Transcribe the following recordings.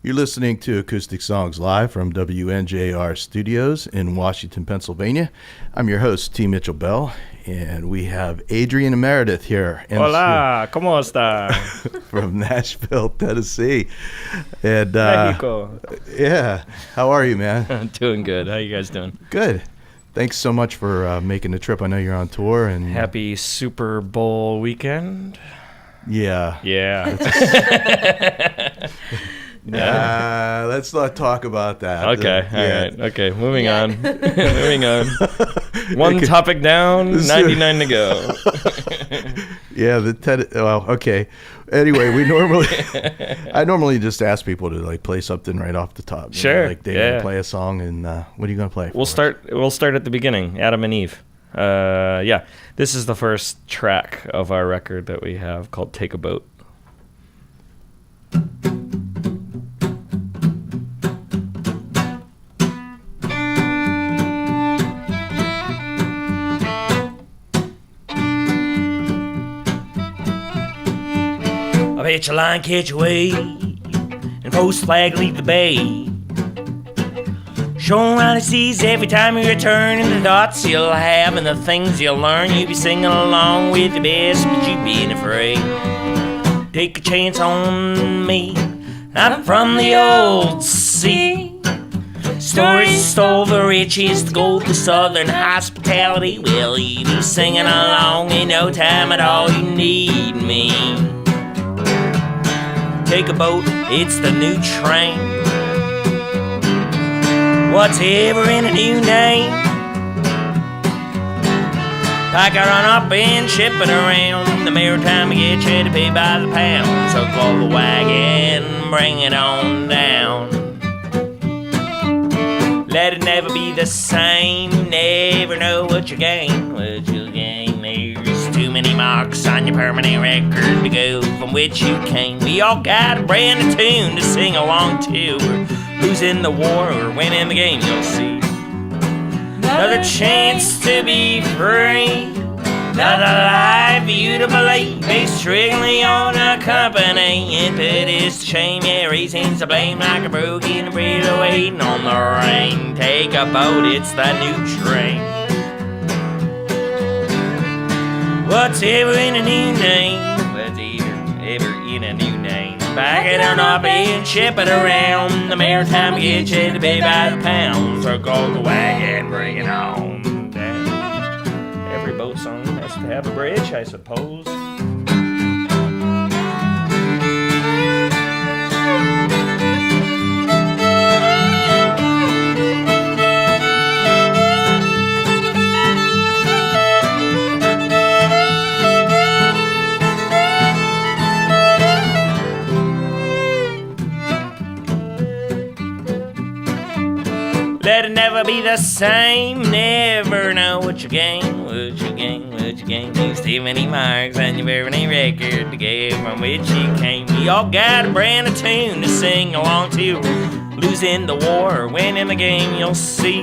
You're listening to Acoustic Songs live from WNJR studios in Washington, Pennsylvania. I'm your host, T. Mitchell Bell, and we have Adrian and Meredith here. Hola, ¿cómo está? From Nashville, Tennessee. And Mexico. Yeah, how are you, man? I'm doing good. How you guys doing? Good. Thanks so much for making the trip. I know you're on tour. And happy Super Bowl weekend. Yeah. Let's not talk about that. Okay, all right. Okay, moving on. Moving on. One topic down, 99 to go. Okay. Anyway, I normally just ask people to like play something right off the top. Sure. Like they're gonna play a song, and what are you gonna play? We'll start at the beginning. Adam and Eve. This is the first track of our record that we have called "Take a Boat." I bet your line catch a wave and post flag leave the bay. Showing around the seas every time you return, and the thoughts you'll have and the things you'll learn. You'll be singing along with the best, but you being afraid. Take a chance on me, I'm from the old sea. Stories stole the riches, the gold, the southern hospitality. Well, you be singing along in no time at all, you need me. Take a boat, it's the new train. What's ever in a new name? I can run up and ship it around. The maritime get you to pay by the pound. So call the wagon, bring it on down. Let it never be the same. Never know what you gain. What you gain. There's too many marks on your permanent record to go from which you came. We all got a brand new tune to sing along to. Losing the war or winning the game, you'll see. Another chance to be free. Another life for you to believe. Based strictly on a company. And put his to shame, yeah, reasons to blame. Like a broken breeder waiting on the rain. Take a boat, it's the new train. What's ever in a new name? What's ever in a new name? Back it up and ship it around. The maritime get you to pay by the pound. So call the wagon, bring it on down. Every boat song has to have a bridge, I suppose. Let it never be the same. Never know what you gain. What you gain, what you gain. There's too many marks on your very record to give from which you came. We all got a brand new tune to sing along to. Losing the war or winning the game, you'll see.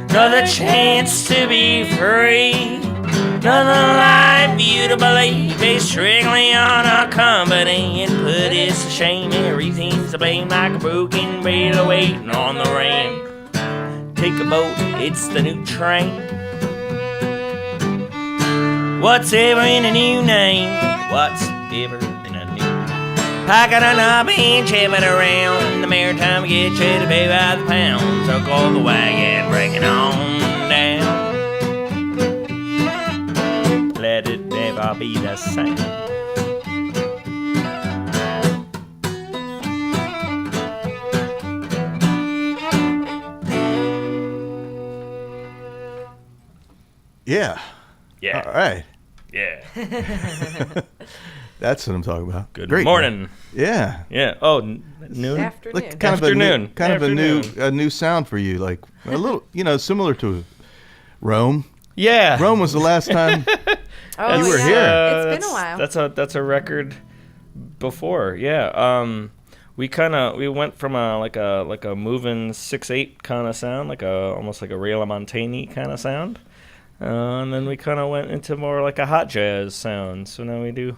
Another chance to be free. Another life for you to believe. Based strictly on our company. And put us to shame. Every reasons to blame like a broken wheel waiting on the rain. Take a boat, it's the new train. What's ever in a new name? What's ever in a new? Pack it up and ship it around. The maritime get you to pay by the pound. So call the wagon, bring it on down. Let it never be the same. Yeah. All right. Yeah. That's what I'm talking about. Good Great, morning. Man. Yeah. Yeah. Oh, noon. Afternoon. Like kind of a new sound for you, like a little, similar to Rome. Yeah. Rome was the last time you were here. It's been a while. That's a record before. Yeah. We went from a moving 6/8 kind of sound, almost like a Ray LaMontagne kind of sound. And then we kind of went into more like a hot jazz sound. So now we do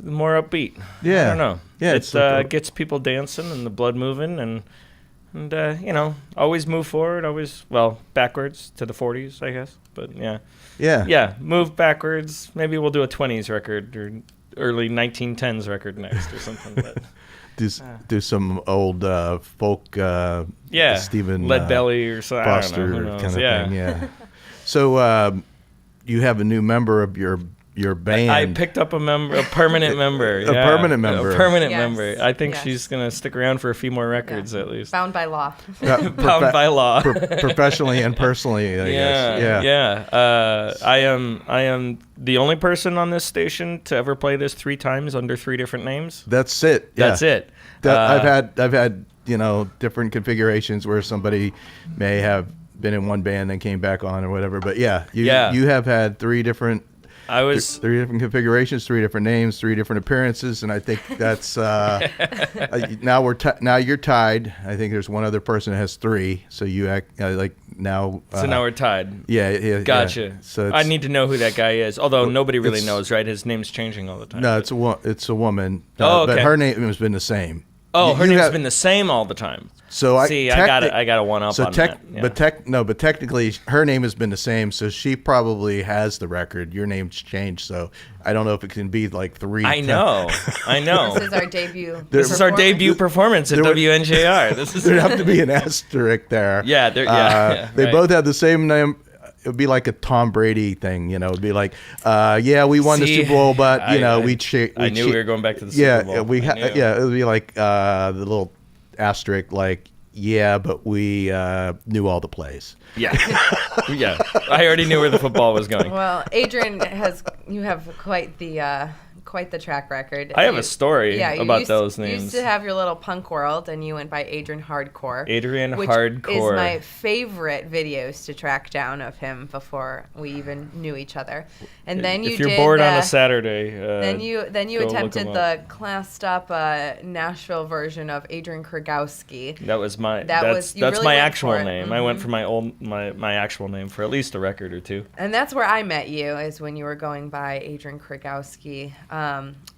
more upbeat. Yeah. I don't know. Yeah, It gets people dancing and the blood moving and always move forward, backwards to the 40s, I guess. But yeah. Yeah. Yeah, move backwards. Maybe we'll do a 20s record or early 1910s record next or something. But do some old folk Stephen Lead Belly or something. Foster I don't know. Who knows? kind of thing. Yeah. So you have a new member of your band. I picked up a permanent member. A permanent member. A permanent Yes. member. I think Yes. she's going to stick around for a few more records at least. Bound by law. Bound by law. Professionally and personally, I guess. Yeah. I am the only person on this station to ever play this 3 times under 3 different names. That's it. Yeah. That's it. I've had different configurations where somebody may have been in one band and came back on or whatever. But you have had 3 different. Three different configurations, 3 different names, 3 different appearances, and I think that's now you're tied. I think there's one other person that has 3, so you act now. So now we're tied. Yeah. Gotcha. Yeah. So I need to know who that guy is. Although nobody really it's- knows, right? His name's changing all the time. No, it's a woman. Oh, okay. But her name has been the same. Oh, her You name's have- been the same all the time. So I got a one up on that. Yeah. But technically, her name has been the same, so she probably has the record. Your name's changed, so I don't know if it can be like 3. I know. This is our debut. This is our debut performance at There would- WNJR. This is There'd have to be an asterisk there. Yeah, They right. both have the same name. It would be like a Tom Brady thing, It'd be like, we won the Super Bowl, but I knew we were going back to the Super Bowl. It would be like the little asterisk, like, but we knew all the plays. Yeah. Yeah. I already knew where the football was going. Well, Adrian you have quite the track record. I have a story about those You names. used to have your little punk world, and you went by Adrian Hardcore. Adrian which Hardcore is my favorite videos to track down of him before we even knew each other. And then if you're bored on a Saturday, then you go attempted look 'em the classed up Nashville version of Adrian Kragowski. that was my you that's really my went actual for it. name. I went for my actual name for at least a record or 2. And that's where I met you, is when you were going by Adrian Kragowski.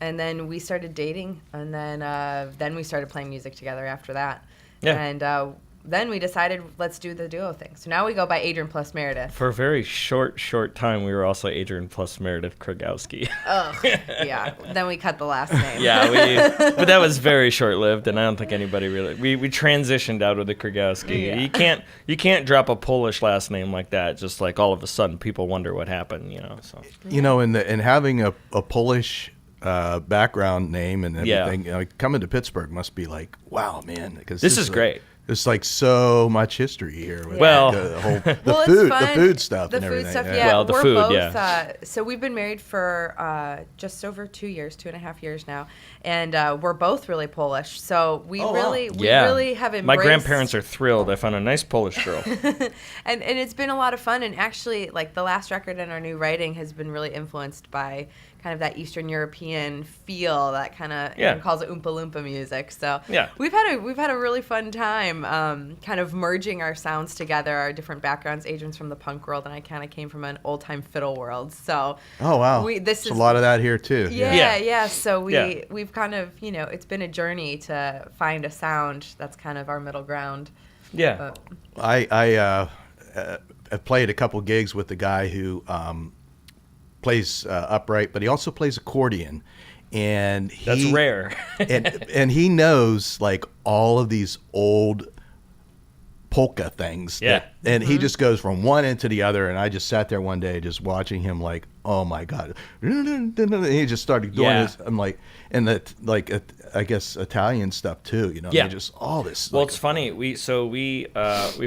And then we started dating, and then we started playing music together after that. Yeah. And then we decided, let's do the duo thing. So now we go by Adrian plus Meredith. For a very short time, we were also Adrian plus Meredith Kragowski. Oh, yeah. Then we cut the last name. Yeah, but that was very short-lived, and I don't think anybody really. We transitioned out of the Kragowski. Yeah. You can't drop a Polish last name like that. Just like all of a sudden, people wonder what happened. So. And having a Polish background name and everything, coming to Pittsburgh must be like, wow, man, because This is great. There's like so much history here. With Well- the food stuff, The and food everything. stuff, yeah. yeah. Well, the we're food, both, yeah. So we've been married for just over 2.5 years now, and we're both really Polish. So we really have embraced. My grandparents are thrilled. I found a nice Polish girl. and it's been a lot of fun. And actually, like the last record in our new writing has been really influenced by kind of that Eastern European feel, that kind of everyone calls it Oompa Loompa music. So we've had a really fun time, kind of merging our sounds together, our different backgrounds. Adrian's from the punk world, and I kind of came from an old time fiddle world. So oh wow, there's a lot of that here too. Yeah. So we've kind of it's been a journey to find a sound that's kind of our middle ground. Yeah. I played a couple gigs with the guy who plays upright, but he also plays accordion, and that's rare. and he knows like all of these old polka things. And he just goes from one end to the other, and I just sat there one day just watching him like, oh my god, and he just started doing this. I'm like, and that like I guess Italian stuff too, just all this. Well, it's funny. We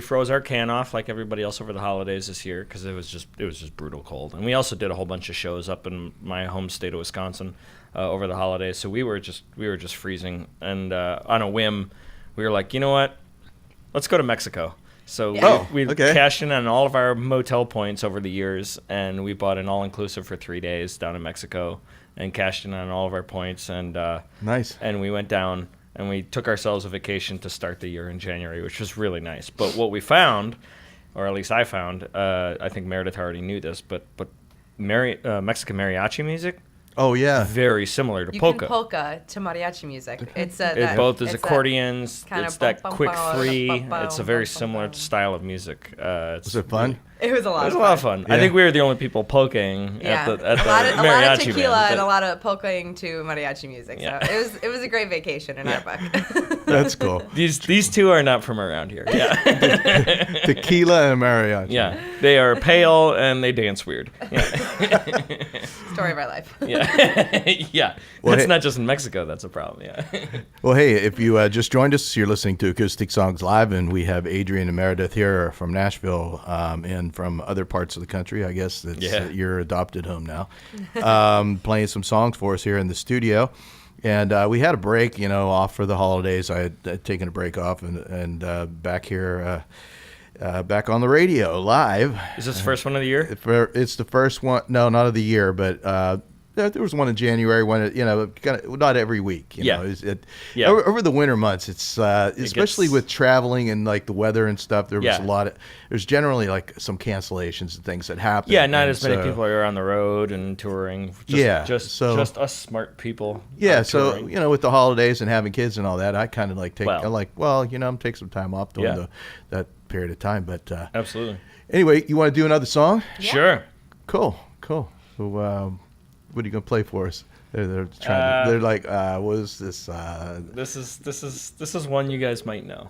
froze our can off like everybody else over the holidays this year because it was just brutal cold, and we also did a whole bunch of shows up in my home state of Wisconsin over the holidays. So we were just freezing, and on a whim, we were like, you know what, let's go to Mexico. So we cashed in on all of our motel points over the years, and we bought an all-inclusive for 3 days down in Mexico and cashed in on all of our points. And nice. And we went down, and we took ourselves a vacation to start the year in January, which was really nice. But what we found, or at least I found, I think Meredith already knew this, but Mexican mariachi music Oh yeah, very similar to you polka. Can polka to mariachi music. It's both is accordions. It's that quick 3. It's a very similar style of music. Was it fun? It was a lot. It was a lot of fun. Yeah. I think we were the only people polkaing at the mariachi band. A lot of tequila and a lot of polkaing to mariachi music. So it was a great vacation in our book. That's cool. These two are not from around here. Yeah. Tequila and mariachi. Yeah, they are pale and they dance weird. Yeah. Story of our life. Yeah, yeah. Well, that's not just in Mexico. That's a problem. Yeah. Well, hey, if you just joined us, you're listening to Acoustic Songs Live, and we have Adrian and Meredith here from Nashville and from other parts of the country. I guess that's your adopted home now. Playing some songs for us here in the studio. And we had a break, off for the holidays. I had taken a break off and back here, back on the radio live. Is this the first one of the year? It's the first one. No, not of the year, but there was one in January. One, kind of not every week. Over the winter months, it's especially with traveling and like the weather and stuff. There was there's generally like some cancellations and things that happen. Yeah, not as many people are on the road and touring. Just us smart people. Yeah, so with the holidays and having kids and all that, I kind of like I'm taking some time off during that period of time. But absolutely. Anyway, you want to do another song? Yeah. Sure. Cool. So, what are you gonna play for us? They're trying. They're like, what is this? This is one you guys might know.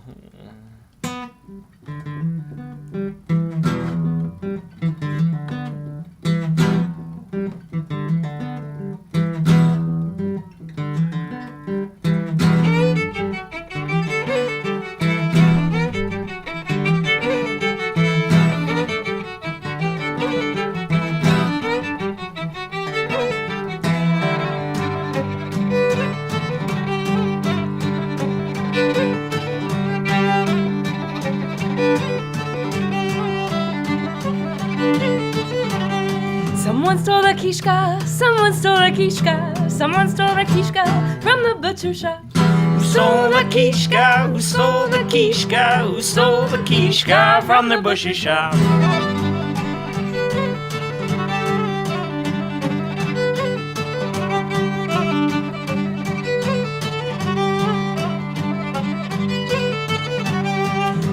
Someone stole the kishka, someone stole the kishka, someone stole the kishka from the butcher shop. Who stole the kishka? Who stole the kishka? Who stole the kishka from the butcher shop?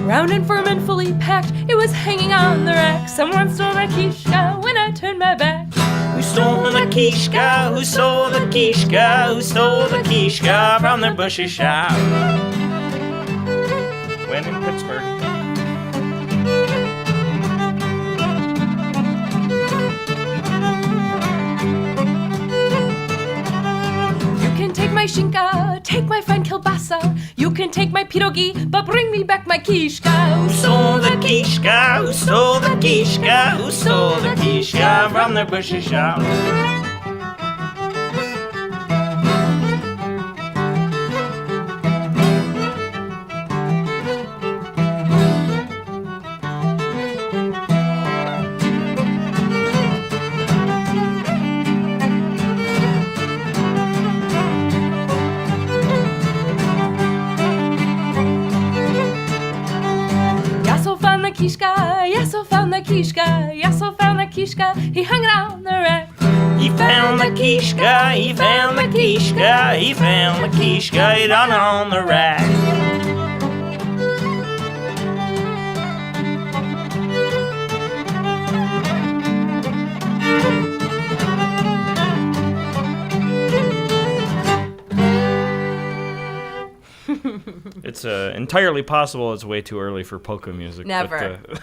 Round and firm and fully packed, it was hanging on the rack. Someone stole the kishka when I turned my back. Who stole the kishka? Who stole the kishka? Who stole the kishka from the butcher shop? When in Pittsburgh. You can take my shinka, take my fine kielbasa. You can take my pierogi, but bring me back my kishka. Who stole the kishka? Who stole the kishka? Who stole the kishka from the butcher shop? Yasso found the kishka, Yasso found the kishka, he hung it on the rack. He found the kishka, he found the kishka, he found the kishka, it on the rack. It's entirely possible it's way too early for polka music. Never. But,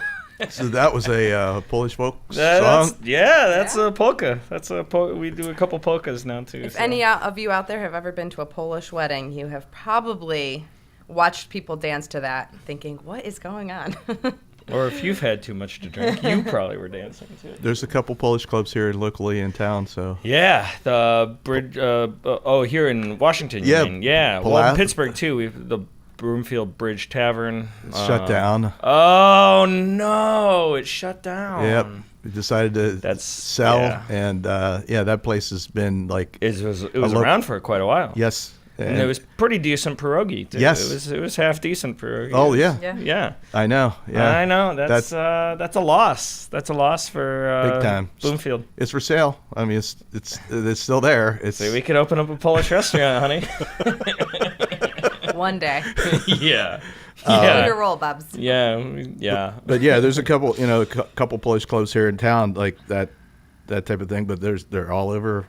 So that was a Polish folk song? That's a polka. We do a couple polkas now, too. If any of you out there have ever been to a Polish wedding, you have probably watched people dance to that thinking, what is going on? Or if you've had too much to drink, you probably were dancing to it. There's a couple Polish clubs here locally in town, so. Yeah, the bridge. Here in Washington. Yeah, you mean? Yeah. Well, in Pittsburgh too. We've the Broomfield Bridge Tavern. It's shut down. Oh no! It shut down. Yep. We decided to sell, and that place has been like. It was around for quite a while. Yes. And it was pretty decent pierogi, too. Yes. It was half decent pierogi. Oh, yeah. Yeah. I know. Yeah. I know. That's a loss. That's a loss for big time. Bloomfield. It's for sale. I mean, it's still there. See, we could open up a Polish restaurant, honey. One day. Yeah. Your roll, Bubs. Yeah. But yeah, there's a couple, couple Polish clubs here in town like that type of thing. But they're all over.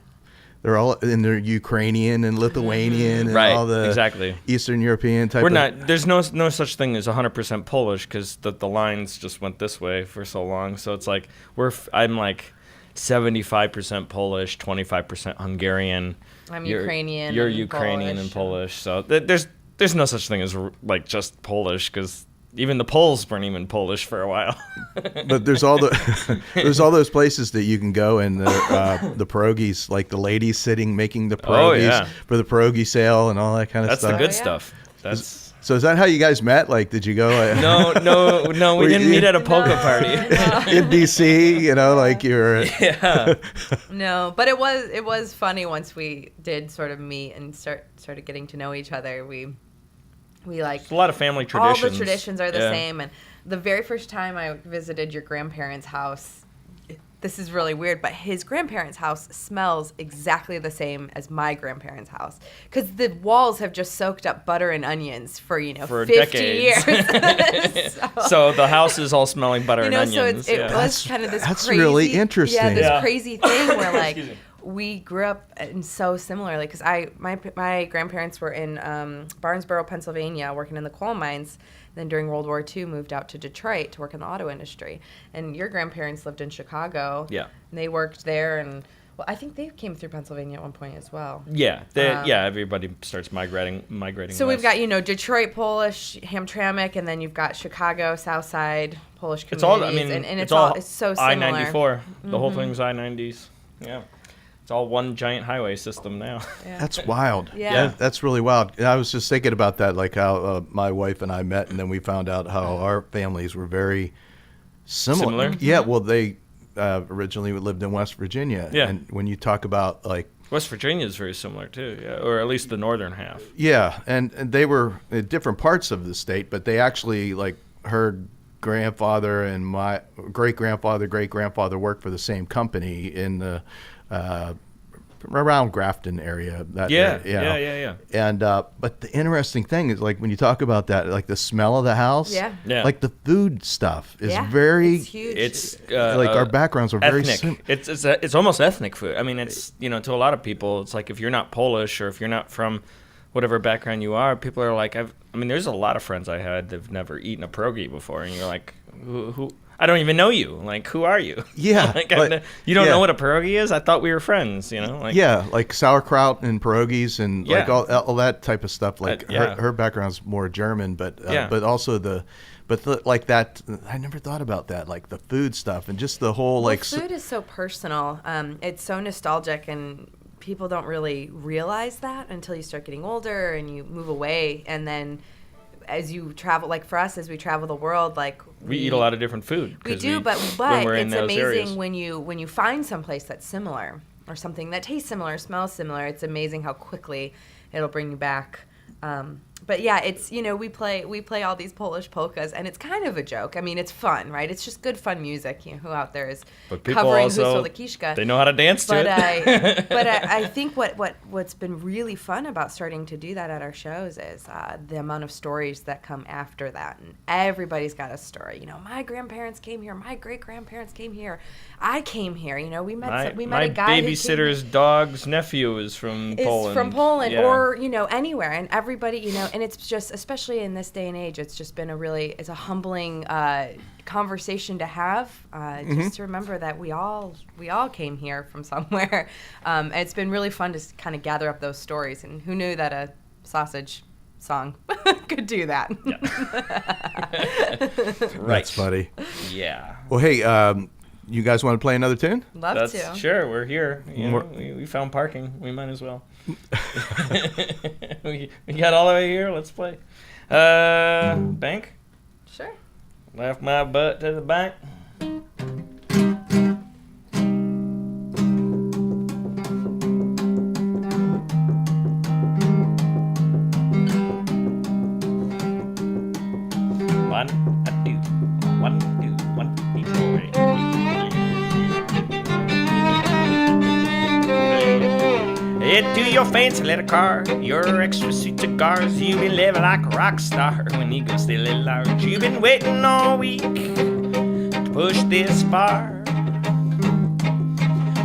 They're all in their Ukrainian and Lithuanian and all the Eastern European type. There's no such thing as 100% Polish because the lines just went this way for so long. So it's like I'm like 75% Polish, 25% Hungarian. I'm Ukrainian. You're Ukrainian and Polish. So there's no such thing as like just Polish because even the Poles weren't even Polish for a while. But there's all those places that you can go and the pierogies, like the ladies sitting making the pierogies for the pierogi sale and all that kind of stuff. That's the good stuff. So is that how you guys met? Like, did you go? No, we didn't meet at a polka party in DC. Like you're. Yeah. No, but it was funny once we did sort of meet and started getting to know each other. We like a lot of family traditions. All the traditions are the same. And the very first time I visited your grandparents' house, this is really weird, but his grandparents' house smells exactly the same as my grandparents' house because the walls have just soaked up butter and onions for 50 decades. years. So the house is all smelling butter and onions. So it was kind of this that's crazy, really interesting. Yeah, this crazy thing where like we grew up in so similarly because my grandparents were in Barnesboro, Pennsylvania, working in the coal mines. Then during World War II, moved out to Detroit to work in the auto industry. And your grandparents lived in Chicago. Yeah. And they worked there, and I think they came through Pennsylvania at one point as well. Yeah. Everybody starts migrating. So west. we've got Detroit Polish, Hamtramck, and then you've got Chicago Southside Polish communities. It's so similar. I-94. The whole thing's I-90s. Yeah. It's all one giant highway system now. Yeah. That's wild. Yeah. That's really wild. I was just thinking about that, like how my wife and I met, and then we found out how our families were very similar. Yeah, well, they originally lived in West Virginia. Yeah. And when you talk about, like... West Virginia is very similar, too, or at least the northern half. Yeah, and they were in different parts of the state, but they actually, like, her grandfather and my great-grandfather worked for the same company in the... around Grafton area. Yeah. And but the interesting thing is, like, when you talk about that, like the smell of the house, like the food stuff is very. It's huge. It's like our backgrounds are ethnic. very. It's almost ethnic food. I mean, it's to a lot of people, it's like if you're not Polish or if you're not from whatever background you are, people are like, there's a lot of friends I had that've never eaten a pierogi before, and you're like, who? I don't even know you. Like, who are you? Yeah. You don't know what a pierogi is? I thought we were friends, like sauerkraut and pierogies and like all that type of stuff. Like her background's more German, but also like that, I never thought about that, like the food stuff and just the whole food is so personal. It's so nostalgic, and people don't really realize that until you start getting older and you move away, and then as you travel, like for us, as we travel the world, like we eat a lot of different food. We do, but it's amazing areas. when you find someplace that's similar or something that tastes similar, smells similar. It's amazing how quickly it'll bring you back. But yeah, it's we play all these Polish polkas, and it's kind of a joke. I mean, it's fun, right? It's just good fun music. Who out there is covering Husol Kiszka? They know how to dance to it. But I think what's been really fun about starting to do that at our shows is the amount of stories that come after that, and everybody's got a story. My grandparents came here, my great grandparents came here, I came here. We met a guy. My babysitter's dog's nephew is from Poland. From Poland, or anywhere, and everybody, and it's just, especially in this day and age, it's just been it's a humbling conversation to have. Just to remember that we all came here from somewhere. And it's been really fun to kind of gather up those stories. And who knew that a sausage song could do that? Right. That's funny. Yeah. Well, hey. You guys want to play another tune? Love to. Sure, we're here. We found parking. We might as well. we got all the way here. Let's play. Bank? Sure. Left my butt to the bank. 1, 2, 1, 2, 1, 2, 3. Into your fancy little car, your extra sweet cigars. You've been living like a rock star when you go still at large. You've been waiting all week to push this far.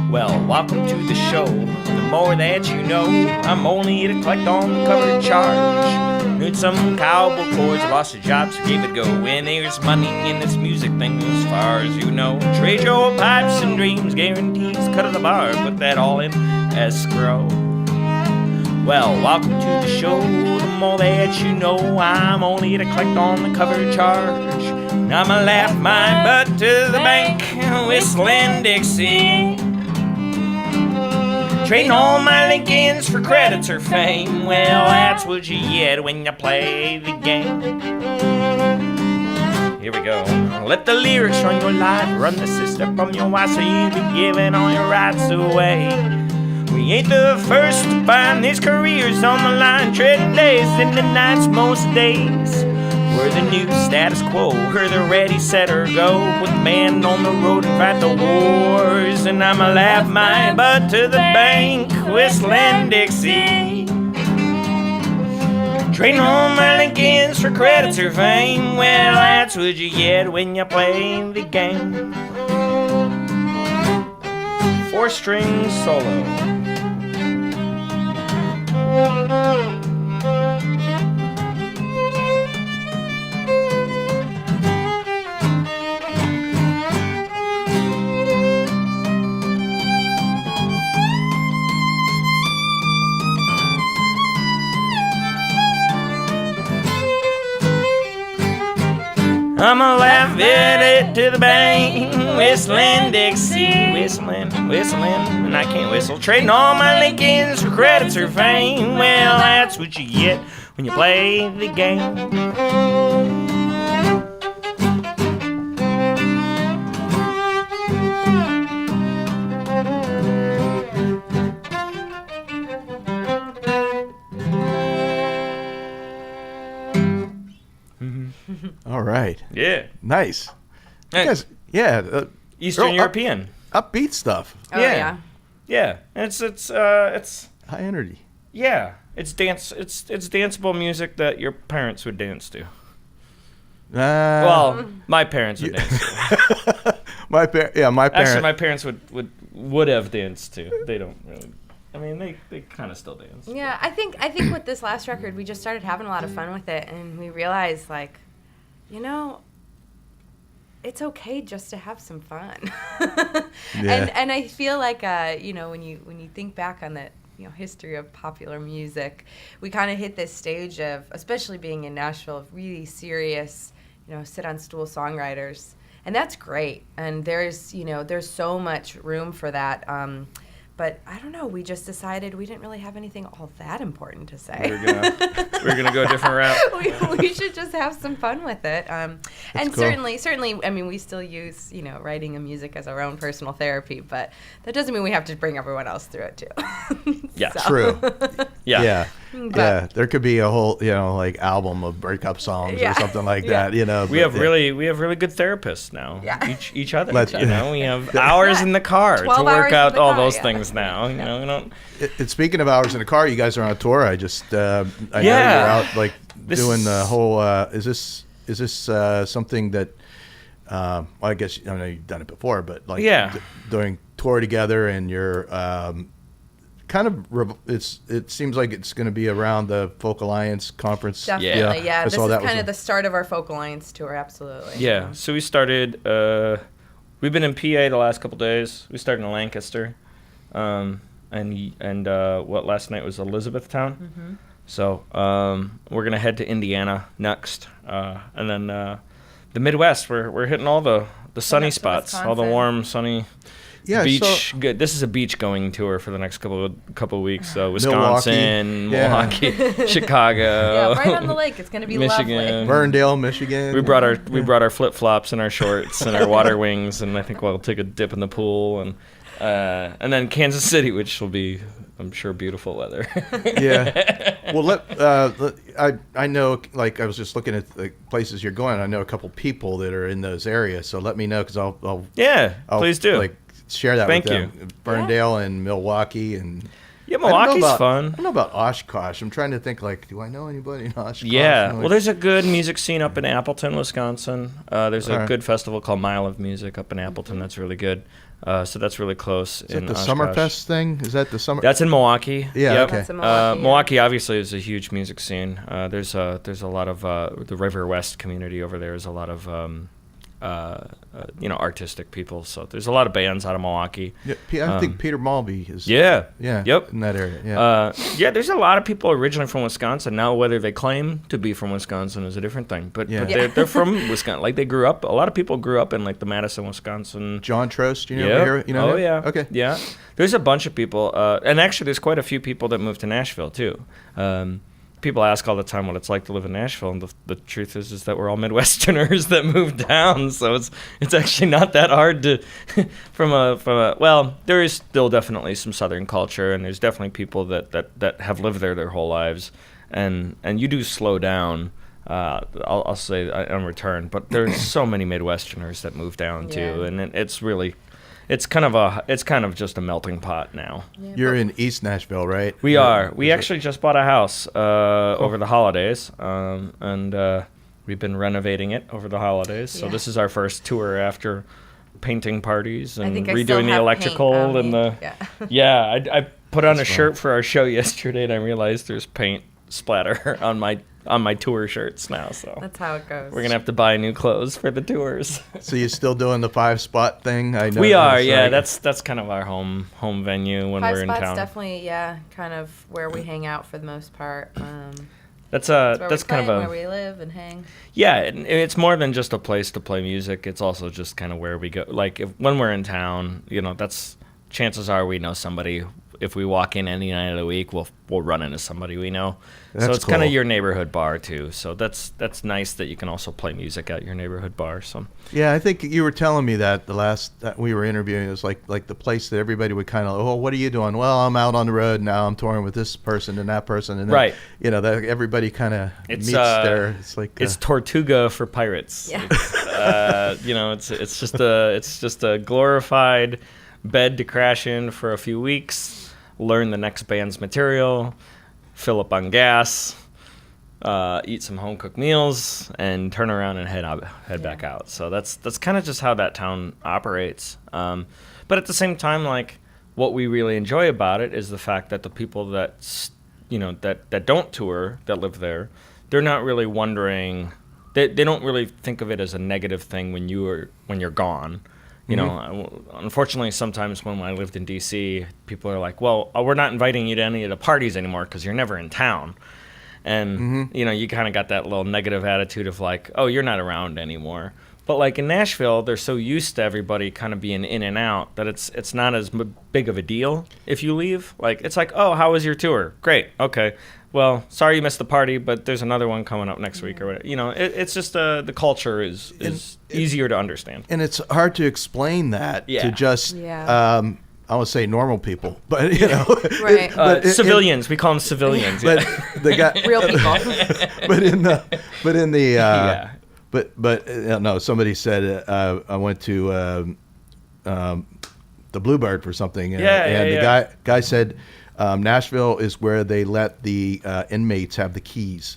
Well, welcome to the show. The more that you know, I'm only here to collect on the cover charge. Need some cowboy chords, lost a job, so gave it a go. When there's money in this music thing, as far as you know, trade your pipes and dreams, guarantees cut of the bar, put that all in escrow. Well, welcome to the show. The more that you know, I'm only here to collect on the cover charge. Now I'ma laugh my butt to the bank, whistling Dixie. Trading all my Lincolns for credits or fame. Well, that's what you get when you play the game. Here we go. Let the lyrics run your life, run the system from your wife, so you be giving all your rights away. We ain't the first to find these careers on the line, trading days into nights most days. We're the new status quo, we're the ready, set, or go. Put the band on the road and fight the wars. And I'ma laugh my butt to the bank, whistling Dixie. Trading all my Lincolns for credits or fame. Well, that's what you get when you play the game. 4-string solo. I'ma laugh at it to the bank, whistling Dixie, whistling, and I can't whistle. Trading all my Lincolns for credits or fame. Well, that's what you get when you play the game. All right. Yeah. Nice. You guys, yeah. Eastern European. Upbeat stuff. Oh, yeah. Yeah. It's high energy. Yeah. It's danceable music that your parents would dance to. Well, my parents would dance to. my parents. Actually, my parents would have danced to. They don't really. I mean, they kind of still dance. Yeah, I think with this last record, we just started having a lot of fun with it, and we realized, like, you know, it's okay just to have some fun. Yeah. And I feel like, you know, when you think back on the history of popular music, we kind of hit this stage of, especially being in Nashville, of really serious, sit-on-stool songwriters, and that's great. And there's so much room for that. But I don't know. We just decided we didn't really have anything all that important to say. We're gonna go a different route. we should just have some fun with it. And cool. certainly, I mean, we still use writing and music as our own personal therapy, but that doesn't mean we have to bring everyone else through it too. Yeah, true. Yeah. Yeah, there could be a whole like album of breakup songs or something like that. We have really good therapists now. Yeah. Each other. We have hours in the car to work out all those things now. We don't. Speaking of hours in the car, you guys are on tour. I know you're out like doing the whole. Is this something that? Well, I guess I know you've done it before, but like doing tour together, and you're kind of. It seems like it's going to be around the Folk Alliance conference. Definitely, yeah. This is kind of the start of our Folk Alliance tour. Absolutely. Yeah. So we started. We've been in PA the last couple days. We started in Lancaster. And last night was Elizabethtown. Mm-hmm. So we're gonna head to Indiana next, and then the Midwest. We're hitting all the sunny spots, all the warm, sunny beach. Good. This is a beach going tour for the next couple of weeks. So Wisconsin, Milwaukee, Chicago. Yeah, right on the lake. It's gonna be Michigan, lovely. Ferndale, Michigan. We brought our flip flops and our shorts and our water wings, and I think we'll take a dip in the pool and then Kansas City, which will be I'm sure beautiful weather. Yeah. Well, I know, like, I was just looking at the places you're going. I know a couple people that are in those areas, so let me know, because I'll please do. Like, share that Thank with them. Ferndale and Milwaukee and. Yeah, Milwaukee's fun. I don't know about Oshkosh. I'm trying to think, like, do I know anybody in Oshkosh? Yeah, well, there's a good music scene up in Appleton, Wisconsin. There's a good festival called Mile of Music up in Appleton that's really good. So that's really close. Is that the Summerfest thing? Is that the summer? That's in Milwaukee. Yeah, yep. okay. That's in Milwaukee, Milwaukee obviously is a huge music scene. There's a lot of the River West community over there is a lot of artistic people. So there's a lot of bands out of Milwaukee. Yeah, I think Peter Malby is. Yeah. Yep. In that area. Yeah. There's a lot of people originally from Wisconsin. Now, whether they claim to be from Wisconsin is a different thing. But they're from Wisconsin. Like, they grew up. A lot of people grew up in, like, the Madison, Wisconsin. John Trost, you know? You know him? Yeah. Okay. Yeah. There's a bunch of people. And actually, there's quite a few people that moved to Nashville, too. People ask all the time what it's like to live in Nashville, and the truth is that we're all Midwesterners that moved down, so it's actually not that hard to well, there is still definitely some Southern culture, and there's definitely people that have lived there their whole lives, and you do slow down. I'll say on return, but there's so many Midwesterners that move down too, and it's really. It's kind of just a melting pot now. Yeah, You're in East Nashville, right? We are. We actually just bought a house over the holidays, and we've been renovating it over the holidays. So this is our first tour after painting parties and redoing the electrical and the. Yeah, I put on a shirt for our show yesterday, and I realized there's paint splatter on my tour shirts now, so that's how it goes. We're gonna have to buy new clothes for the tours. So you're still doing the 5-spot thing? I know we are. Yeah, that's kind of our home venue when we're in town. 5-spot's definitely kind of where we hang out for the most part. That's kind of where we live and hang. Yeah, it's more than just a place to play music. It's also just kind of where we go. Like, when we're in town, that's chances are we know somebody. If we walk in any night of the week, we'll run into somebody we know. So it's kind of your neighborhood bar too. So that's nice that you can also play music at your neighborhood bar. So yeah, I think you were telling me that the last that we were interviewing, it was like the place that everybody would kind of, what are you doing? Well, I'm out on the road now. I'm touring with this person and that person, and then, that everybody kind of meets there. It's like it's Tortuga for pirates. Yeah. It's just a glorified bed to crash in for a few weeks. Learn the next band's material, fill up on gas, eat some home-cooked meals, and turn around and head back out. So that's kind of just how that town operates. But at the same time, like, what we really enjoy about it is the fact that the people that that don't tour, that live there, they're not really wondering. They don't really think of it as a negative thing when you're gone. Unfortunately, sometimes when I lived in D.C., people are like, well, we're not inviting you to any of the parties anymore because you're never in town. And, you kind of got that little negative attitude of like, oh, you're not around anymore. But like in Nashville, they're so used to everybody kind of being in and out that it's not as big of a deal if you leave. Like, it's like, oh, how was your tour? Great. Okay. Well, sorry you missed the party, but there's another one coming up next week or whatever. It's just the culture is easier to understand. And it's hard to explain that to just, I would say normal people, but right. Civilians. We call them civilians. But they got real people. No. Somebody said I went to the Bluebird for something, and the guy said. Nashville is where they let the inmates have the keys,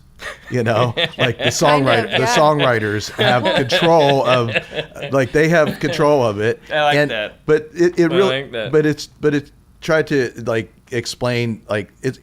like the songwriters have control of, they have control of it. I like that. But it really, but it's tried to explain it's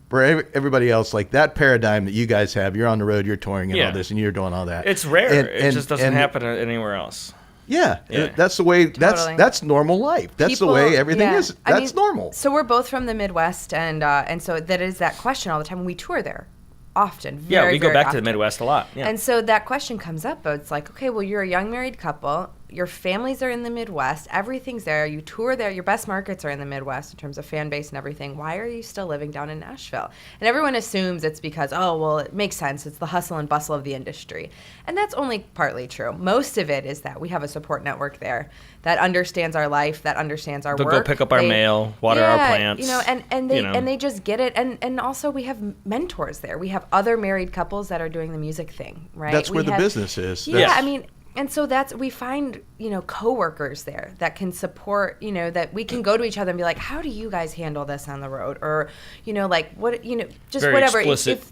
for everybody else, that paradigm that you guys have. You're on the road, you're touring and all this, and you're doing all that. It's rare. It just doesn't happen anywhere else. Yeah, that's the way. That's normal life. That's the way everything is. That's normal. So we're both from the Midwest, and so that is that question all the time when we tour there, often. We go back to the Midwest a lot. Yeah. And so that question comes up. It's like, okay, well, you're a young married couple. your families are in the Midwest. Everything's there. You tour there. Your best markets are in the Midwest in terms of fan base and everything. Why are you still living down in Nashville? And everyone assumes it's because, oh, well, it makes sense. It's the hustle and bustle of the industry. And that's only partly true. Most of it is that we have a support network there that understands our life, that understands our work. They'll go pick up our mail, water our plants. And they just get it. And also we have mentors there. We have other married couples that are doing the music thing, right? That's where the business is. Yeah, I mean, and so we find, coworkers there that can support, that we can go to each other and be like, how do you guys handle this on the road? Or, what, just very whatever. Explicit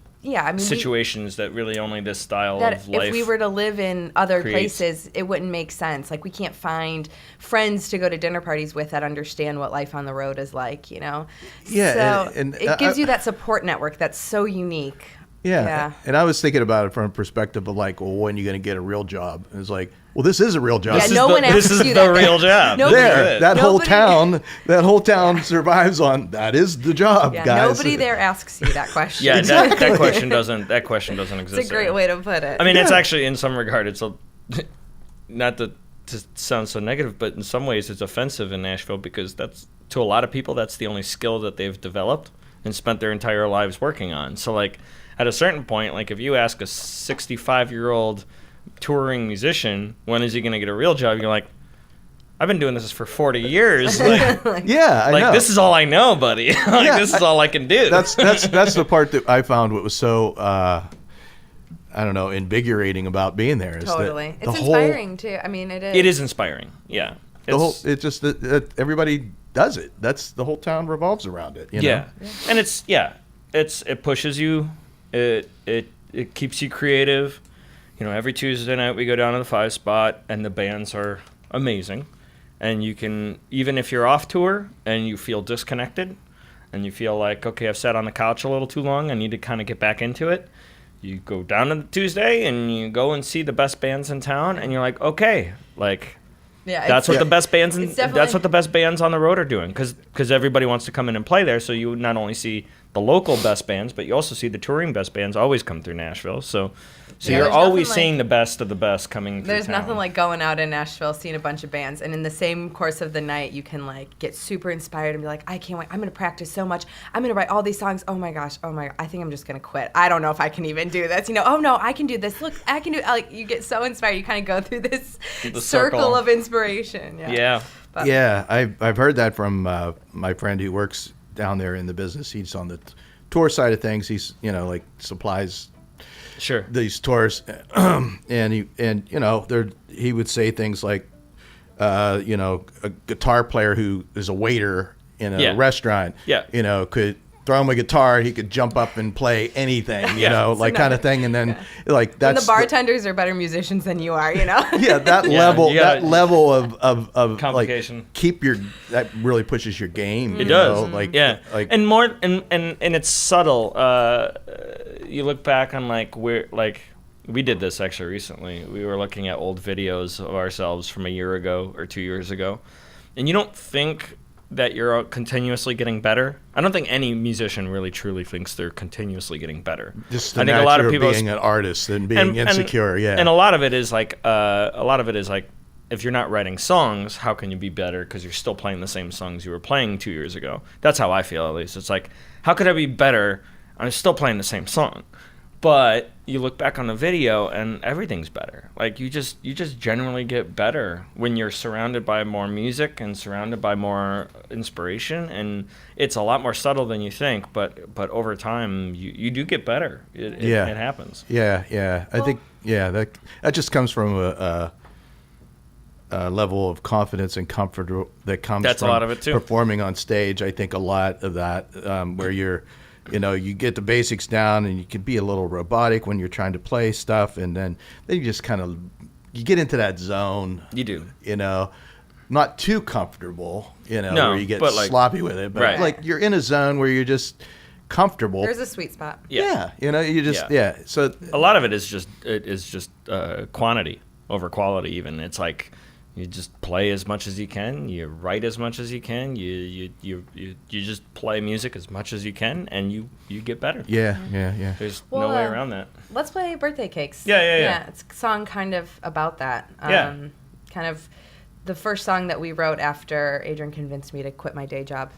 situations that really only this style of life. If we were to live in other places, it wouldn't make sense. Like, we can't find friends to go to dinner parties with that understand what life on the road is like, Yeah. So and it gives you that support network that's so unique. Yeah. And I was thinking about it from a perspective of like, well, when are you going to get a real job? And it's like, well, this is a real job. Yeah, no one asks you that. This is the real job. That whole town survives on that is the job, guys. Nobody there asks you that question. Yeah, exactly. that question doesn't exist. It's a great way to put it. I mean, it's actually in some regard, it's not to sound so negative, but in some ways it's offensive in Nashville because that's, to a lot of people, that's the only skill that they've developed and spent their entire lives working on. So like, at a certain point, like if you ask a 65-year-old touring musician, when is he going to get a real job? You're like, I've been doing this for 40 years. I know. This is all I know, buddy. This is all I can do. That's the part that I found what was so, invigorating about being there. Totally. It's inspiring too. I mean, it is. It is inspiring. Yeah. It's just that everybody does it. That's the whole town revolves around it. Yeah. And it pushes you. It keeps you creative. Every Tuesday night we go down to the 5 spot and the bands are amazing. And you can, even if you're off tour and you feel disconnected and you feel like, okay, I've sat on the couch a little too long, I need to kind of get back into it. You go down on Tuesday and you go and see the best bands in town and you're like, okay, that's what the best bands that's what the best bands on the road are doing because everybody wants to come in and play there. So you not only see the local best bands, but you also see the touring best bands always come through Nashville. So you're always seeing the best of the best coming through There's town. nothing like going out in Nashville, seeing a bunch of bands, and in the same course of the night, you can get super inspired and be like, I can't wait. I'm going to practice so much. I'm going to write all these songs. Oh my gosh. I think I'm just going to quit. I don't know if I can even do this. Oh no, I can do this. Look, I can do it. You get so inspired. You kind of go through this circle of inspiration. Yeah. I've heard that from my friend who works down there in the business. He's on the tour side of things. He's supplies these tours, and he would say things like, a guitar player who is a waiter in a restaurant, could throw him a guitar, he could jump up and play anything, kind of thing. And then that's and the bartenders are better musicians than you are, that level of complication. That really pushes your game. It does. And more and it's subtle. You look back on we did this actually recently. We were looking at old videos of ourselves from a year ago or 2 years ago, and you don't think that you're continuously getting better. I don't think any musician really truly thinks they're continuously getting better. Just I think a lot of people being an artist and being insecure, And a lot of it is if you're not writing songs, how can you be better? Because you're still playing the same songs you were playing 2 years ago. That's how I feel, at least. It's like, how could I be better? I'm still playing the same song. But you look back on the video and everything's better. You just generally get better when you're surrounded by more music and surrounded by more inspiration, and it's a lot more subtle than you think. But over time, you do get better. It happens. Yeah. I think that just comes from a level of confidence and comfort that comes. That's from a lot of it too. Performing on stage. I think a lot of that where you're. You get the basics down, and you can be a little robotic when you're trying to play stuff, and then you just kind of you get into that zone. You do. Not too comfortable, no, where you get sloppy with it, but you're in a zone where you're just comfortable. There's a sweet spot. Yeah, you just So a lot of it is just quantity over quality. Even it's like. You just play as much as you can. You write as much as you can. You just play music as much as you can, and you get better. Yeah. There's no way around that. Let's play Birthday Cakes. Yeah. It's a song kind of about that. Kind kind of the first song that we wrote after Adrian convinced me to quit my day job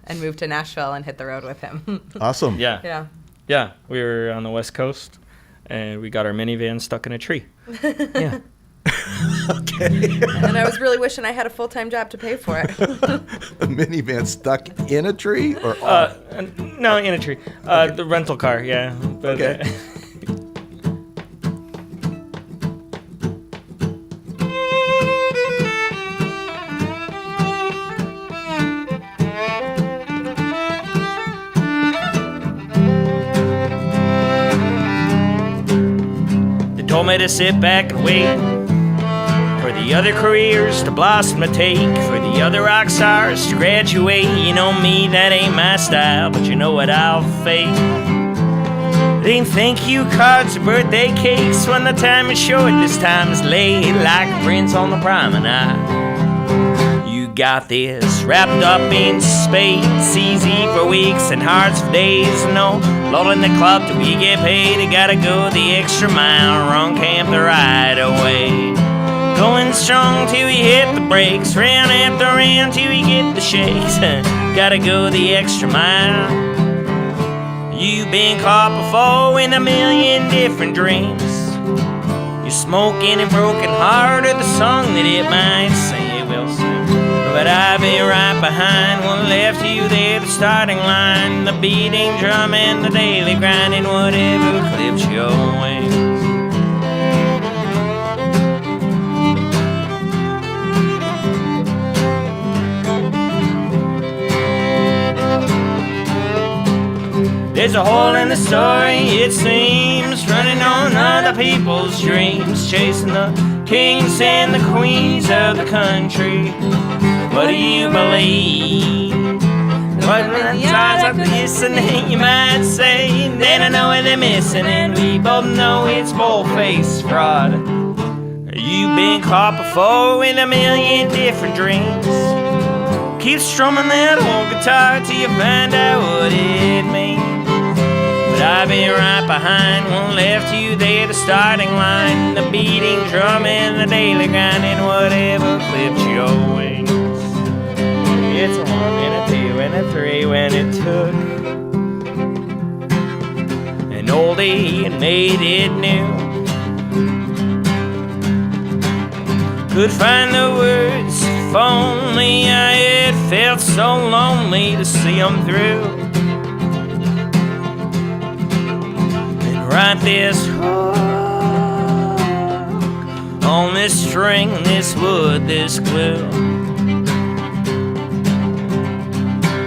and move to Nashville and hit the road with him. Awesome. Yeah. Yeah. We were on the West Coast, and we got our minivan stuck in a tree. Yeah. Okay. And I was really wishing I had a full-time job to pay for it. A minivan stuck in a tree or no, in a tree. The rental car, yeah. But, okay. They told me to sit back and wait for the other careers to blossom and take, for the other rock stars to graduate. You know me, that ain't my style, but you know what I'll fake. They ain't thank you cards or birthday cakes when the time is short, this time is late, like a prince on the promenade. You got this wrapped up in spades, easy for weeks and hearts for days. No, load in the club till we get paid. You gotta go the extra mile, run camp the right away. Going strong till we hit the brakes, round after round till we get the shakes. Gotta go the extra mile. You've been caught before in a million different dreams. You're smoking and broken heart of the song that it might say it will sing. But I've been right behind, one left you there, the starting line, the beating drum and the daily grinding, whatever clips your wings. There's a hole in the story, it seems, running on other people's dreams, chasing the kings and the queens of the country. What do you believe? What sides of this and that you might say? Then I know what they're missing, and we both know it's bull-faced fraud. You've been caught before in a million different dreams. Keep strumming that old guitar till you find out what it means. But I've been right behind, one left you there, the starting line, the beating drum and the daily grinding, whatever clips your wings. It's a 1 and a 2 and a 3 when it took an oldie and made it new. Could find the words if only I had felt so lonely to see them through. Write this hook on this string, this wood, this glue.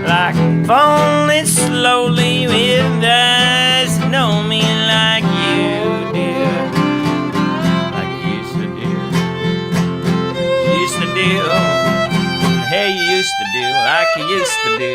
Like falling slowly with eyes that know me like you do. Like you used to do. Used to do. Hey, you used to do like you used to do.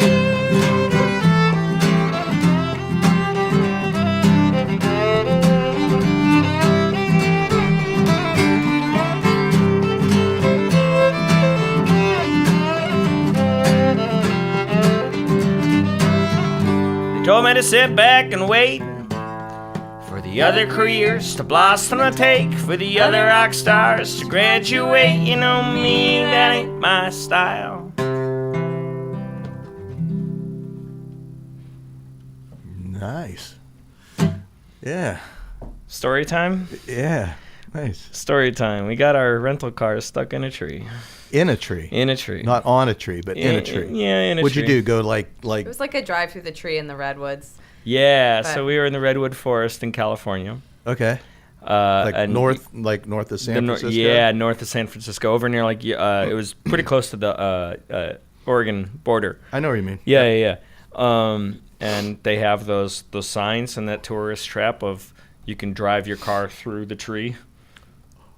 Told me to sit back and wait for the other careers to blossom and take, for the other rock stars to graduate. You know me, that ain't my style. Nice. Yeah. Story time? Yeah. Nice. Story time. We got our rental car stuck in a tree. In a tree. In a tree. Not on a tree, but in a tree. Yeah, in a What'd tree. you do? Go like? It was like a drive through the tree in the redwoods. Yeah, But- so we were in the redwood forest in California. Okay. And north of San Francisco. Yeah, north of San Francisco, over near it was pretty close to the Oregon border. I know what you mean. Yeah. And they have those signs and that tourist trap of you can drive your car through the tree.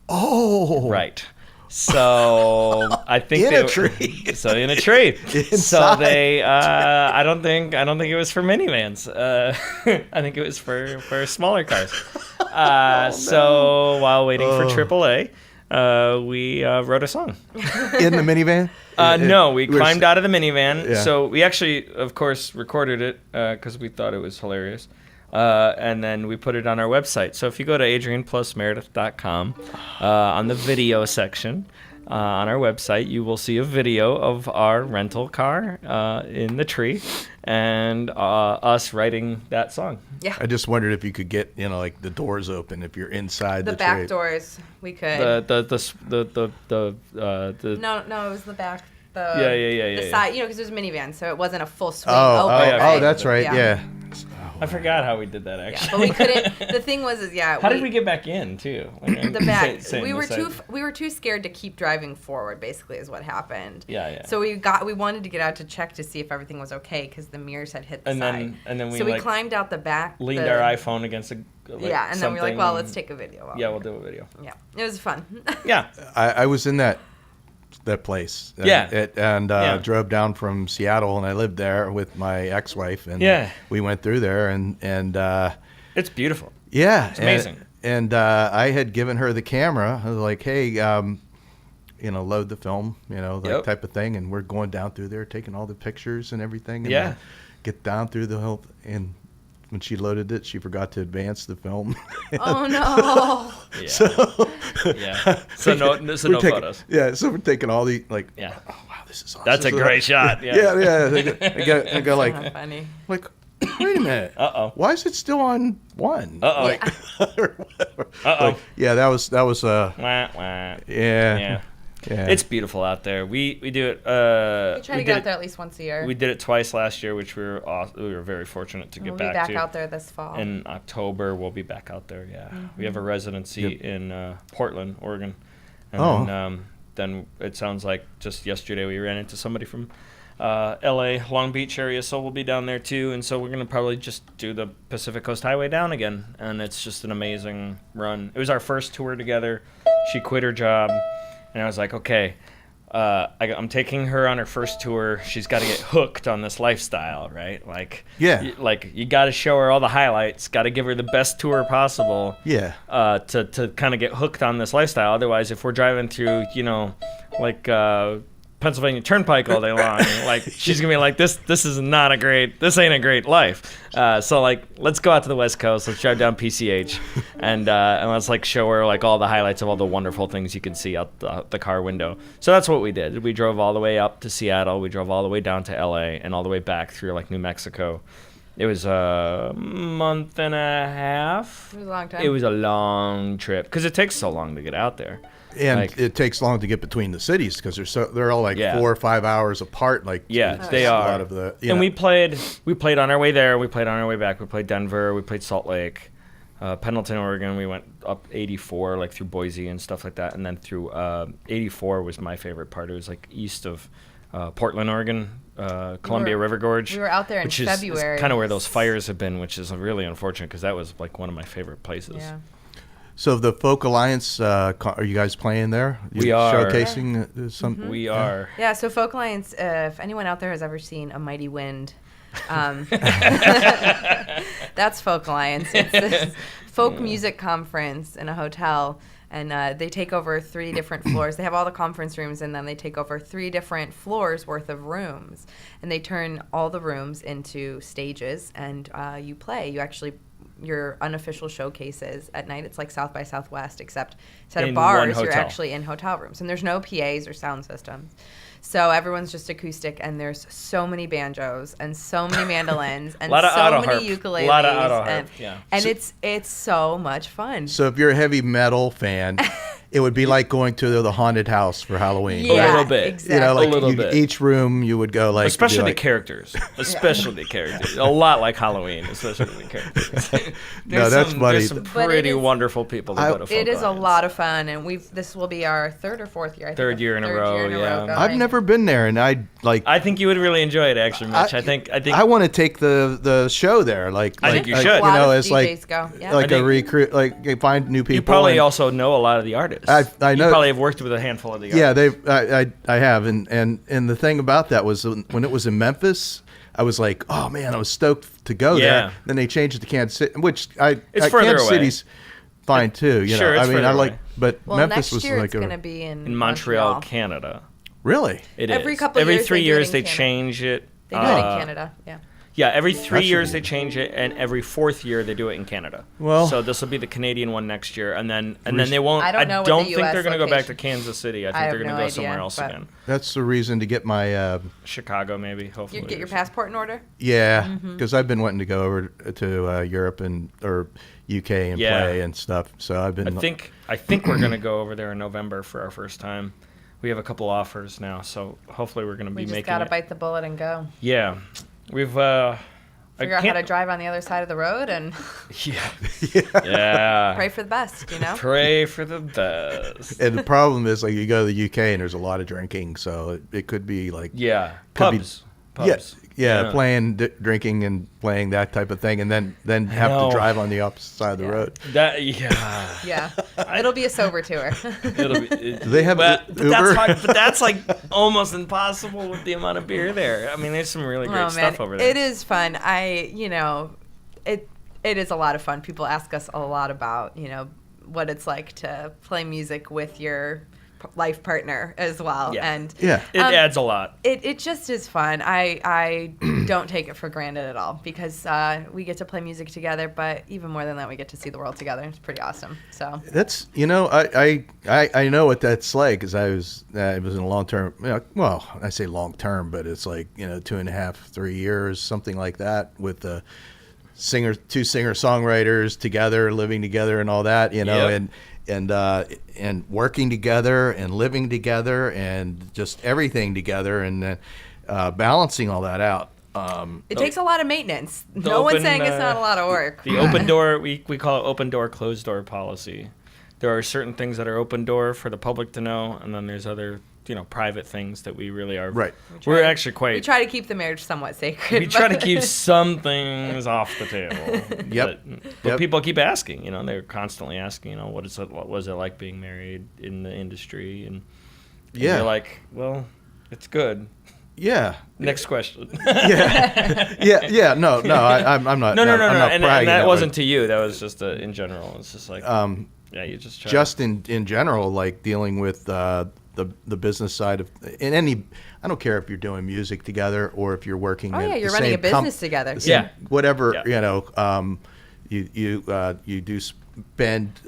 Oh. Right. So I think in a tree. So in a tree. Inside. So they. I don't think it was for minivans. I think it was for smaller cars. So while waiting for AAA, we wrote a song. In the minivan? No, we climbed out of the minivan. Yeah. So we actually, of course, recorded it because we thought it was hilarious. And then we put it on our website. So if you go to adrianplusmeredith.com on the video section, on our website, you will see a video of our rental car in the tree and us writing that song. Yeah. I just wondered if you could get, like the doors open if you're inside the back tree. doors. We could. No, it was the back. The side, because it was a minivan, so it wasn't a full swing open. Right? Oh, that's right. Yeah. I forgot how we did that actually. Yeah, but we couldn't. The thing was, how did we get back in too? The back. We were too scared to keep driving forward. Basically, is what happened. Yeah. So we wanted to get out to check to see if everything was okay because the mirrors had hit the side. And then we climbed out the back. Leaned our iPhone against and then we were like, well, let's take a video. We'll do a video. Yeah, it was fun. Yeah. I was in that place. And drove down from Seattle, and I lived there with my ex-wife, and we went through there, and it's beautiful. Yeah, it's amazing. And I had given her the camera. I was like, hey, load the film, type of thing, and we're going down through there, taking all the pictures and everything. And get down through the whole and. When she loaded it, she forgot to advance the film. Oh no! So no photos. Yeah, so we're taking all the oh wow, this is awesome. That's a great shot. Yeah. I go like, funny. Like, wait a minute. Why is it still on one? Like, like, that was Yeah. It's beautiful out there. We do it. We try to get out there at least once a year. We did it twice last year, which we were very fortunate to get back to. We'll be back out there this fall. In October, we'll be back out there. Yeah, we have a residency in Portland, Oregon, and then it sounds like just yesterday we ran into somebody from L.A., Long Beach area, so we'll be down there too. And so we're gonna probably just do the Pacific Coast Highway down again, and it's just an amazing run. It was our first tour together. She quit her job. And I was like, okay, I'm taking her on her first tour. She's got to get hooked on this lifestyle, right? You got to show her all the highlights. Got to give her the best tour possible. Yeah. To kind of get hooked on this lifestyle. Otherwise, if we're driving through, Pennsylvania Turnpike all day long, she's gonna be like, this ain't a great life. So let's go out to the West Coast. Let's drive down PCH, and let's show her all the highlights of all the wonderful things you can see out the car window. So that's what we did. We drove all the way up to Seattle. We drove all the way down to LA and all the way back through New Mexico. It was a month and a half. It was a long time. It was a long trip because it takes so long to get out there. And it takes long to get between the cities because they're all 4 or 5 hours apart. They are. A lot of the, and we played on our way there. We played on our way back. We played Denver. We played Salt Lake, Pendleton, Oregon. We went up 84, through Boise and stuff like that. And then through 84 was my favorite part. It was east of Portland, Oregon, Columbia River Gorge. We were out there in February. Which is kind of where those fires have been, which is really unfortunate because that was one of my favorite places. Yeah. So the Folk Alliance, are you guys playing there? We are. Showcasing something? Mm-hmm. We are. Yeah, so Folk Alliance, if anyone out there has ever seen A Mighty Wind, that's Folk Alliance. It's this folk music conference in a hotel, and they take over 3 different floors. They have all the conference rooms, and then they take over 3 different floors worth of rooms. And they turn all the rooms into stages, and you play. You actually... your unofficial showcases at night. It's like South by Southwest, except instead of bars, you're actually in hotel rooms. And there's no PAs or sound systems. So everyone's just acoustic, and there's so many banjos and so many mandolins and so many ukuleles. A lot of auto harp, And it's so much fun. So if you're a heavy metal fan, it would be like going to the haunted house for Halloween. Yeah, a little bit. Exactly. A little bit. Each room you would go especially the characters. Especially the characters. A lot like Halloween, especially the characters. That's funny. There's some pretty wonderful people that go to Folk It is Alliance. A lot of fun, and this will be our 3rd or 4th year. Third year in a row, yeah. I've never been there, and I think you would really enjoy it, actually, Mitch. I think I want to take the show there. I think you should. As DJs go. Yeah. a recruit, find new people. You probably also know a lot of the artists. I know. You probably have worked with a handful of the artists. Yeah, I have, and the thing about that was when it was in Memphis, I was like, oh man, I was stoked to go there. Then they changed it to Kansas City, which it's further Kansas away. City's fine too. Sure, it's further away. But Memphis was next year it's going to be in Montreal, Canada. Really? It every is. couple every years 3 years they Canada. change it. They do it in Canada. Yeah. Yeah, every 3 years they change it, and every 4th year they do it in Canada. Well, so this will be the Canadian one next year, and then they won't. I don't think they're going to go back to Kansas City. I think they're going to go somewhere else again. That's the reason to get my Chicago, maybe. Hopefully, you get your passport in order. Yeah, because I've been wanting to go over to Europe or UK and play and stuff. So I've been. I think we're going to go over there in November for our first time. We have a couple offers now, so hopefully we're going to be making. We just got to bite the bullet and go. Yeah, we've. Figure out how to drive on the other side of the road and yeah. Pray for the best, you know? Pray for the best. And the problem is, like, you go to the UK and there's a lot of drinking, so it could be like... Yeah, pubs. Yeah, playing, drinking, and playing that type of thing, and then have to drive on the opposite side of the road. Yeah, it'll be a sober tour. Do they have Uber? That's hard, but that's like almost impossible with the amount of beer there. I mean, there's some really great stuff over there. It is fun. It is a lot of fun. People ask us a lot about, what it's like to play music with your life partner as well. Yeah. And it adds a lot. It just is fun. I don't take it for granted at all because we get to play music together, but even more than that, we get to see the world together. It's pretty awesome. So that's I know what that's like because I was in a long term. Well, I say long term, but it's like 2.5, 3 years, something like that, with the two singer songwriters together, living together, and all that. And working together and living together and just everything together and balancing all that out. It takes a lot of maintenance. No one's saying it's not a lot of work. The open door, we call it open door, closed door policy. There are certain things that are open door for the public to know, and then there's other private things that we really are. Right. We're actually We try to keep the marriage somewhat sacred. We try to keep some things off the table. Yep. But people keep asking. They're constantly asking. What was it like being married in the industry? And you're like, well, it's good. Yeah. Next question. Yeah. No. I'm not. No. I'm not And that wasn't to you. That was just in general. It's just like. You just try. Just in general, like dealing with the business side of I don't care if you're doing music together or if you're working. You're running a business together. Whatever you do spend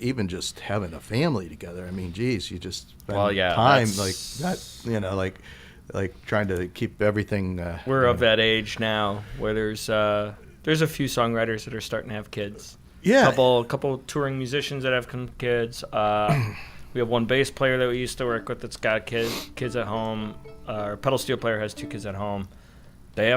even just having a family together. I mean, geez, you just spend time like that. Like trying to keep everything. We're of that age now where there's a few songwriters that are starting to have kids. Yeah, couple touring musicians that have kids. We have one bass player that we used to work with that's got kids at home. Our pedal steel player has 2 kids at home. They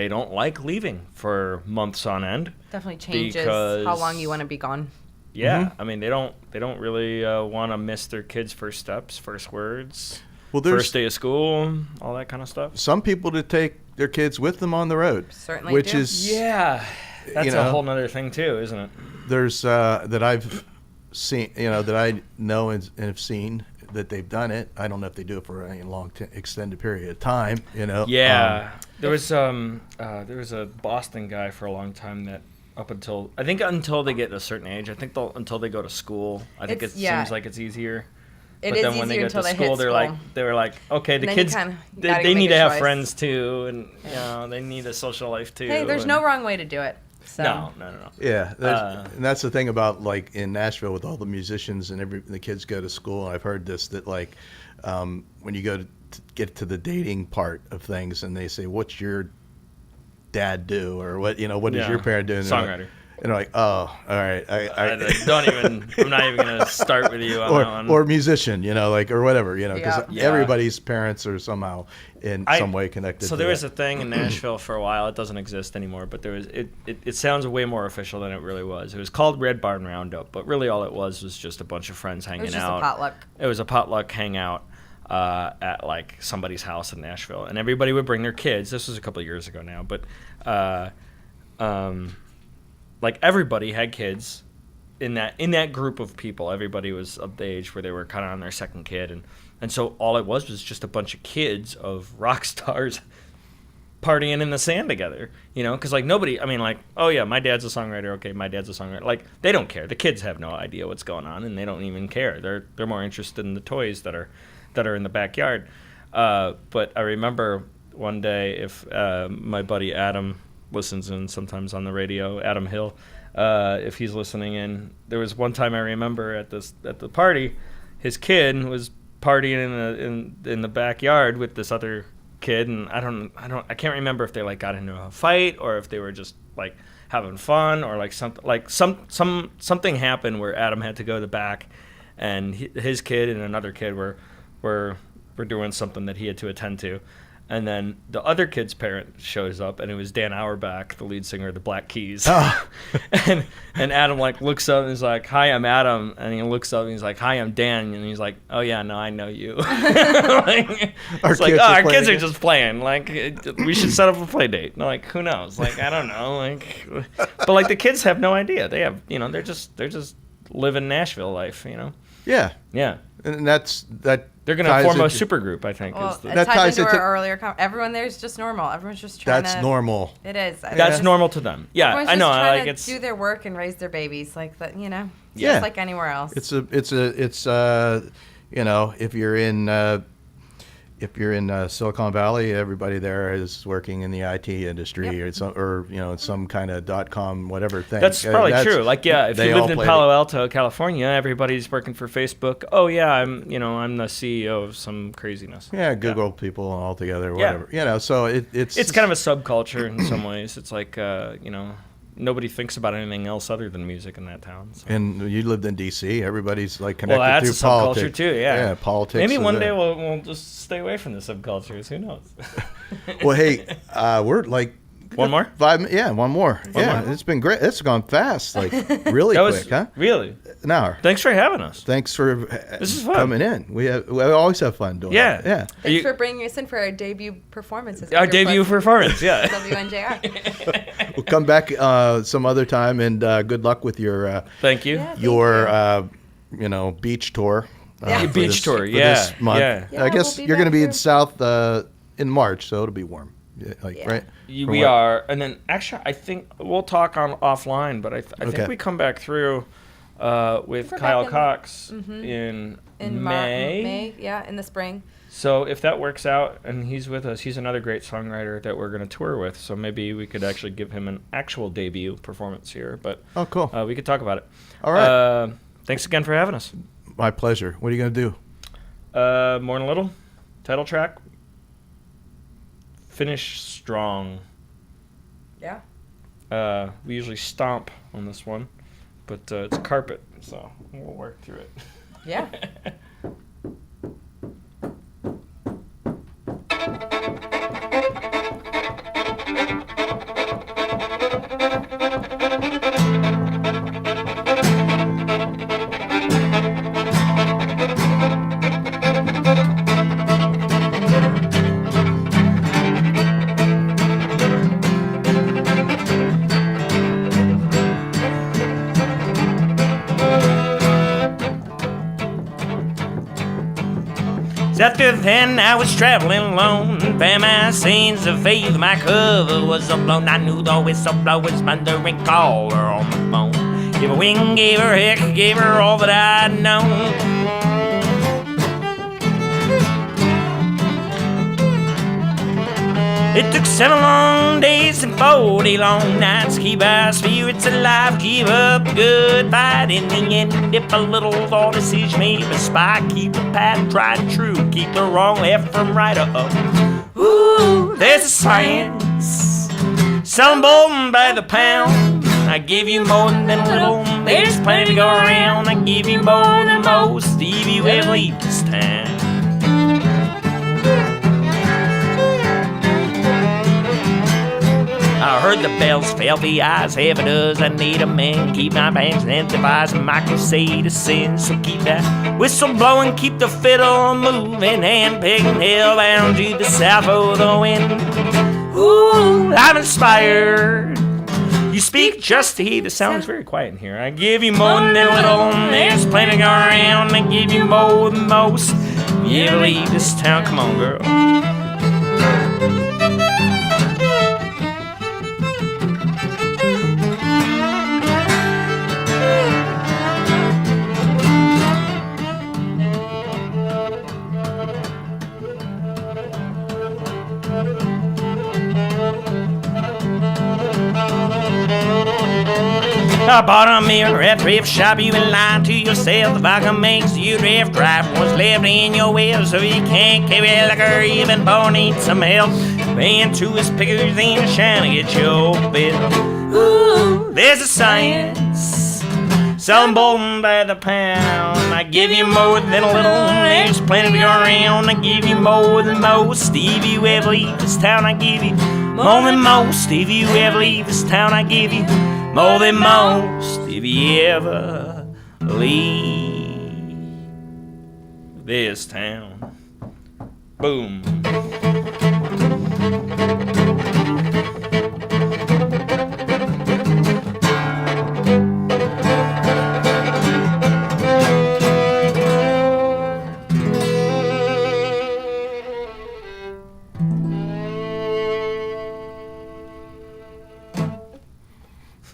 don't like leaving for months on end. Definitely changes how long you want to be gone. Yeah, I mean they don't really want to miss their kids' first steps, first words, first day of school, all that kind of stuff. Some people that take their kids with them on the road, certainly, which do. is that's a whole nother thing too, isn't it? There's that I've seen, that I know and have seen that they've done it. I don't know if they do it for a long extended period of time. Yeah, there was a Boston guy for a long time that until they get a certain age. I think until they go to school. I think it seems like it's easier. But then when they get to school, they were like, okay, the kids they need to have friends too, and they need a social life too. Hey, there's no wrong way to do it. So. No. Yeah, and that's the thing about like in Nashville with all the musicians and the kids go to school. I've heard this that like when you go to get to the dating part of things and they say, "What's your dad do?" or "What does your parent do?" And songwriter. And they're like, "Oh, all right, I don't even. I'm not even gonna start with you on that one." Or musician, or whatever, because everybody's parents are somehow in some way connected. So there was a thing in Nashville for a while. It doesn't exist anymore, but there was. It sounds way more official than it really was. It was called Red Barn Roundup, but really all it was just a bunch of friends hanging out. It was just a potluck. It was a potluck hangout at like somebody's house in Nashville, and everybody would bring their kids. This was a couple of years ago now, but. Like everybody had kids in that group of people. Everybody was of the age where they were kind of on their second kid, and so all it was just a bunch of kids of rock stars partying in the sand together. Because like nobody. I mean, like, oh yeah, my dad's a songwriter. Okay, my dad's a songwriter. Like they don't care. The kids have no idea what's going on, and they don't even care. They're more interested in the toys that are in the backyard. But I remember one day if my buddy Adam listens in sometimes on the radio, Adam Hill, if he's listening in. There was one time I remember at the party, his kid was partying in the backyard with this other kid, and I can't remember if they like got into a fight or if they were just like having fun or like something happened where Adam had to go to the back, and his kid and another kid were doing something that he had to attend to. And then the other kid's parent shows up, and it was Dan Auerbach, the lead singer of the Black Keys. Oh. and Adam like looks up and he's like, "Hi, I'm Adam." And he looks up and he's like, "Hi, I'm Dan." And he's like, "Oh yeah, no, I know you." Like, our kids are just playing. Like, we should set up a play date. And like, who knows? Like, I don't know. Like, but like the kids have no idea. They have, they're just living Nashville life. Yeah. Yeah. And that. They're going to form a super group, I think. Well, that ties into our earlier everyone there's just normal. Everyone's just trying That's normal. It is. That's normal to them. Yeah, everyone's I know. Just trying like to do their work and raise their babies, like that. Yeah. Just like anywhere else. It's if you're in Silicon Valley, everybody there is working in the IT industry or some kind of .com whatever thing. That's probably true. Like, yeah, if you lived in Palo Alto, California, everybody's working for Facebook. Oh yeah, I'm the CEO of some craziness. Yeah, Google people all together, whatever. Yeah. So it's kind of a subculture in some ways. It's like nobody thinks about anything else other than music in that town. So. And you lived in D.C. Everybody's like connected through politics. Well, that's a subculture too. Yeah, politics. Maybe one day we'll just stay away from the subcultures. Who knows? Well, hey, we're like one more. 5 minutes. Yeah, one more. It's been great. It's gone fast, like really quick, huh? Really. An hour. Thanks for having us. Thanks for this is fun. Coming in. We always have fun doing it. Yeah. Thanks for bringing us in for our debut performances. Our debut performance, yeah. WNJR. We'll come back some other time, and good luck with your thank you. Your beach tour. Beach tour. This month. Yeah, I guess you're going to be in South in March, so it'll be warm. Right? We are, and then actually, I think we'll talk on offline. But I think we come back through with Kyle Cox in May. Yeah, in the spring. So if that works out, and he's with us, he's another great songwriter that we're going to tour with. So maybe we could actually give him an actual debut performance here. But cool. We could talk about it. All right. Thanks again for having us. My pleasure. What are you going to do? More than a Little, title track. Finish strong. Yeah. We usually stomp on this one, but it's carpet, so we'll work through it. Yeah. After then I was traveling alone, found my scenes of faith, my cover was blown. I knew the whistle blowers thundering caller on the phone. Gave her wing, gave her heck, gave her all that I'd known. It took 7 long days and 40 long nights. Keep our spirits alive, keep up the good fight. In the end, if a little thought is made a spy, keep the path tried true, keep the wrong left from right up. Ooh, there's a science, selling Bolton by the pound. I give you more than a little, there's plenty to go around. I give you more than most, if you ever leave this town. I heard the bells fail the eyes, heaven does I need a man. Keep my bands and antibodies and my crusade of sin. So keep that whistle blowing, keep the fiddle moving, hand picking hell bound to the south of the wind. Ooh, I'm inspired. You speak just to hear the sounds very quiet in here. I give you more than a little, there's plenty going around. I give you more than most. You ever leave this town? Come on, girl. I bought a mirror at thrift shop. You been lying to yourself. The vodka makes you drift. Drive what's left in your will, so you can't carry liquor. You've been born, need some help. Man to his pickers in a shine to get your bill. Ooh, there's a science, selling Bolton by the pound. I give you more than a little, there's plenty to go around. I give you more than most if you ever leave this town. I give you more than most if you ever leave this town. I give you more than most if you ever leave this town. Boom.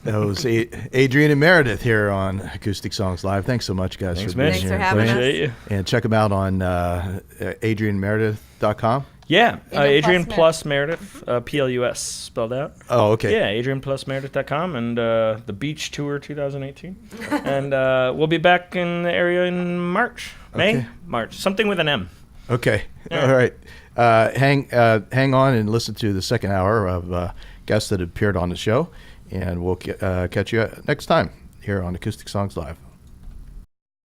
That was Adrian and Meredith here on Acoustic Songs Live. Thanks so much, guys. Thanks, for being Mitch. here. Thanks for having us. You. And check them out on adrianmeredith.com. Yeah, Adrian plus plus Meredith, Plus spelled out. Oh, okay. Yeah, adrianplusmeredith.com, and the Beach Tour 2018. And we'll be back in the area in March. May? Okay. March. Something with an M. Okay. Yeah. All right. Hang on and listen to the second hour of guests that appeared on the show, and we'll catch you next time here on Acoustic Songs Live.